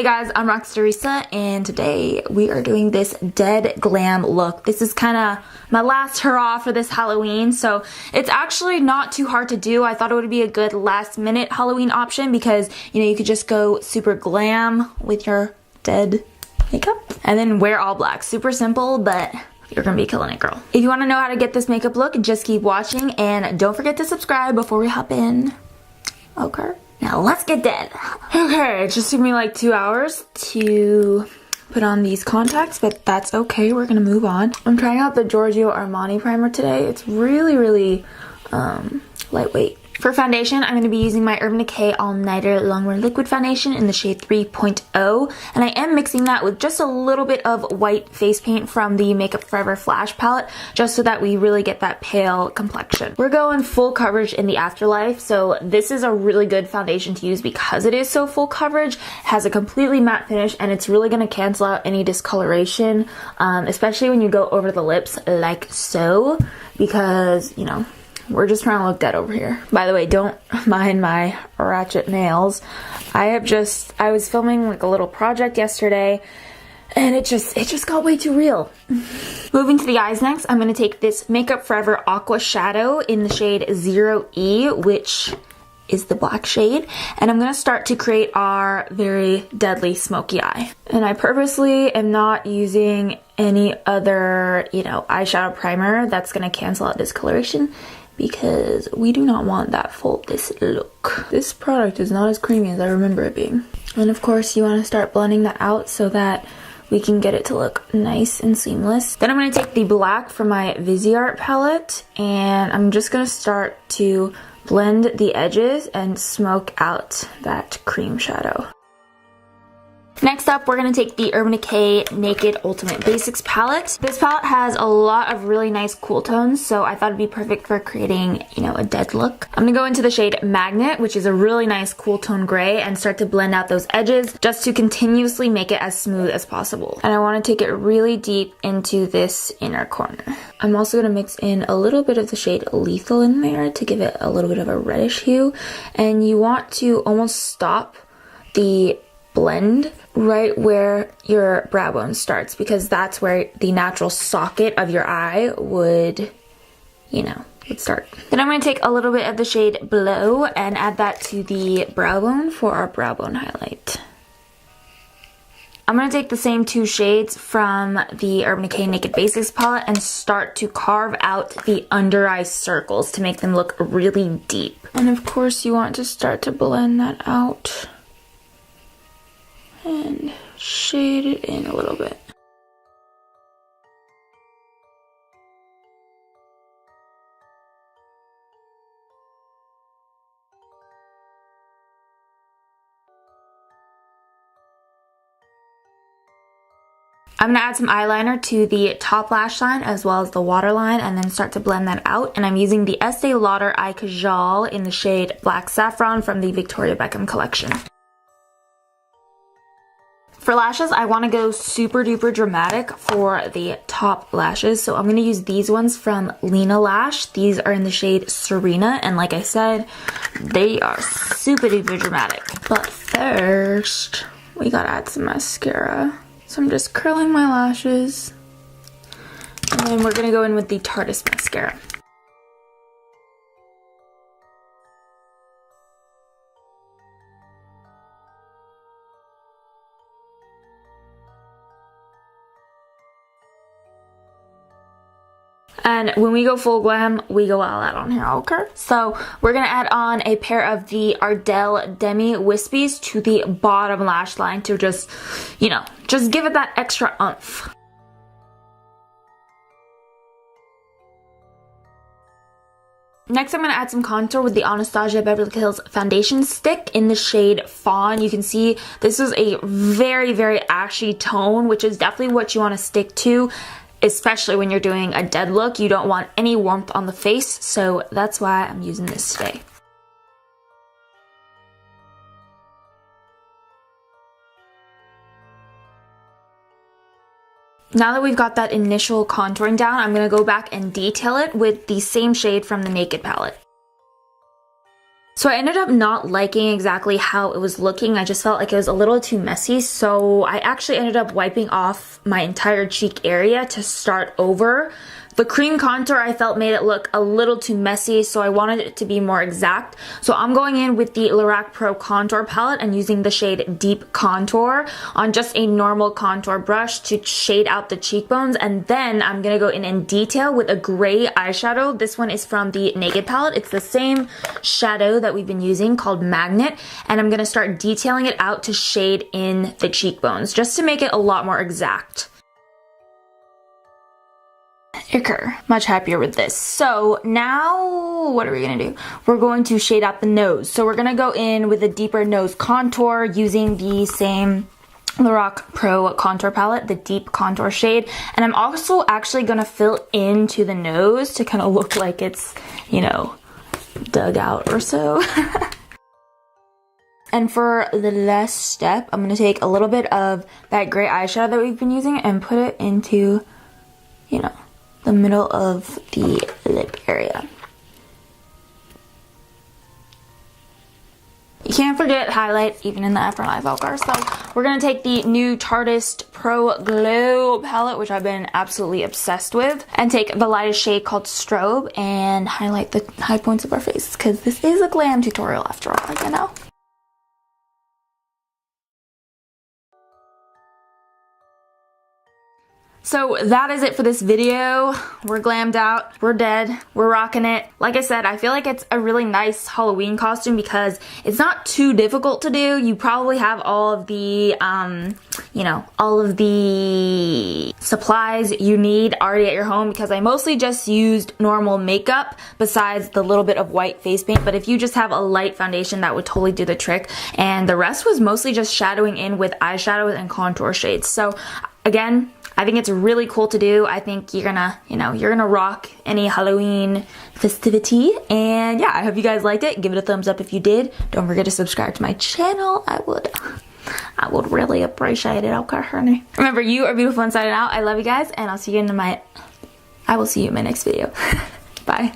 Hey guys, I'm Roxette Arisa, and today we are doing this dead glam look. This is kind of my last hurrah for this Halloween, so it's actually not too hard to do. I thought it would be a good last minute Halloween option because, you know, you could just go super glam with your dead makeup and then wear all black. Super simple, but you're gonna be killing it, girl. If you want to know how to get this makeup look, just keep watching and don't forget to subscribe before we hop in. Okay. Now let's get dead. Okay, it just took me like 2 hours to put on these contacts, but that's okay. We're gonna move on. I'm trying out the Giorgio Armani primer today. It's really lightweight. For foundation, I'm going to be using my Urban Decay All Nighter Longwear Liquid Foundation in the shade 3.0, and I am mixing that with just a little bit of white face paint from the Makeup Forever Flash palette, just so that we really get that pale complexion. We're going full coverage in the Afterlife, so this is a really good foundation to use because it is so full coverage, has a completely matte finish, and it's really going to cancel out any discoloration, especially when you go over the lips like so, because, you know, we're just trying to look dead over here. By the way, don't mind my ratchet nails. I was filming like a little project yesterday and it just got way too real. Moving to the eyes next, I'm going to take this Makeup Forever Aqua Shadow in the shade 0E, which is the black shade, and I'm going to start to create our very deadly smoky eye. And I purposely am not using any other, you know, eyeshadow primer that's going to cancel out discoloration, because we do not want that faultless look. This product is not as creamy as I remember it being. And of course you want to start blending that out so that we can get it to look nice and seamless. Then I'm going to take the black from my Viseart palette and I'm just going to start to blend the edges and smoke out that cream shadow. Next up, we're going to take the Urban Decay Naked Ultimate Basics palette. This palette has a lot of really nice cool tones, so I thought it'd be perfect for creating, you know, a dead look. I'm going to go into the shade Magnet, which is a really nice cool tone gray, and start to blend out those edges just to continuously make it as smooth as possible. And I want to take it really deep into this inner corner. I'm also going to mix in a little bit of the shade Lethal in there to give it a little bit of a reddish hue. And you want to almost stop the blend right where your brow bone starts, because that's where the natural socket of your eye would, you know, would start. Then I'm going to take a little bit of the shade Blow and add that to the brow bone for our brow bone highlight. I'm going to take the same two shades from the Urban Decay Naked Basics palette and start to carve out the under eye circles to make them look really deep. And of course you want to start to blend that out and shade it in a little bit. I'm going to add some eyeliner to the top lash line as well as the waterline and then start to blend that out. And I'm using the Estee Lauder Eye Kajal in the shade Black Saffron from the Victoria Beckham collection. For lashes, I want to go super duper dramatic for the top lashes, so I'm going to use these ones from Lena Lash. These are in the shade Serena, and like I said, they are super duper dramatic. But first, we gotta add some mascara. So I'm just curling my lashes, and then we're going to go in with the Tarteist mascara. And when we go full glam, we go all out on here, okay? So we're going to add on a pair of the Ardell Demi Wispies to the bottom lash line to just, you know, just give it that extra oomph. Next, I'm going to add some contour with the Anastasia Beverly Hills foundation stick in the shade Fawn. You can see this is a very ashy tone, which is definitely what you want to stick to, especially when you're doing a dead look. You don't want any warmth on the face, so that's why I'm using this today. Now that we've got that initial contouring down, I'm going to go back and detail it with the same shade from the Naked palette. So I ended up not liking exactly how it was looking. I just felt like it was a little too messy. So I actually ended up wiping off my entire cheek area to start over. The cream contour I felt made it look a little too messy, so I wanted it to be more exact. So I'm going in with the Lorac Pro Contour Palette and using the shade Deep Contour on just a normal contour brush to shade out the cheekbones. And then I'm going to go in detail with a gray eyeshadow. This one is from the Naked palette. It's the same shadow that we've been using called Magnet. And I'm going to start detailing it out to shade in the cheekbones just to make it a lot more exact. Okay, much happier with this. So now what are we gonna do? We're going to shade out the nose. So we're gonna go in with a deeper nose contour using the same Lorac Pro Contour Palette, the Deep Contour shade. And I'm also actually gonna fill into the nose to kind of look like it's, you know, dug out or so. And for the last step, I'm gonna take a little bit of that gray eyeshadow that we've been using and put it into, you know, the middle of the lip area. You can't forget highlight even in the afterlife, okay? So we're gonna take the new Tarteist Pro Glow palette, which I've been absolutely obsessed with, and take the lightest shade called Strobe and highlight the high points of our face, because this is a glam tutorial after all, like, you know? So that is it for this video. We're glammed out, we're dead, we're rocking it. Like I said, I feel like it's a really nice Halloween costume because it's not too difficult to do. You probably have all of the, you know, all of the supplies you need already at your home, because I mostly just used normal makeup besides the little bit of white face paint. But if you just have a light foundation, that would totally do the trick. And the rest was mostly just shadowing in with eyeshadows and contour shades. So again, I think it's really cool to do. I think you're gonna, you know, you're gonna rock any Halloween festivity. And yeah, I hope you guys liked it. Give it a thumbs up if you did. Don't forget to subscribe to my channel. I would really appreciate it. Okay, honey. Remember, you are beautiful inside and out. I love you guys, and I will see you in my next video. Bye.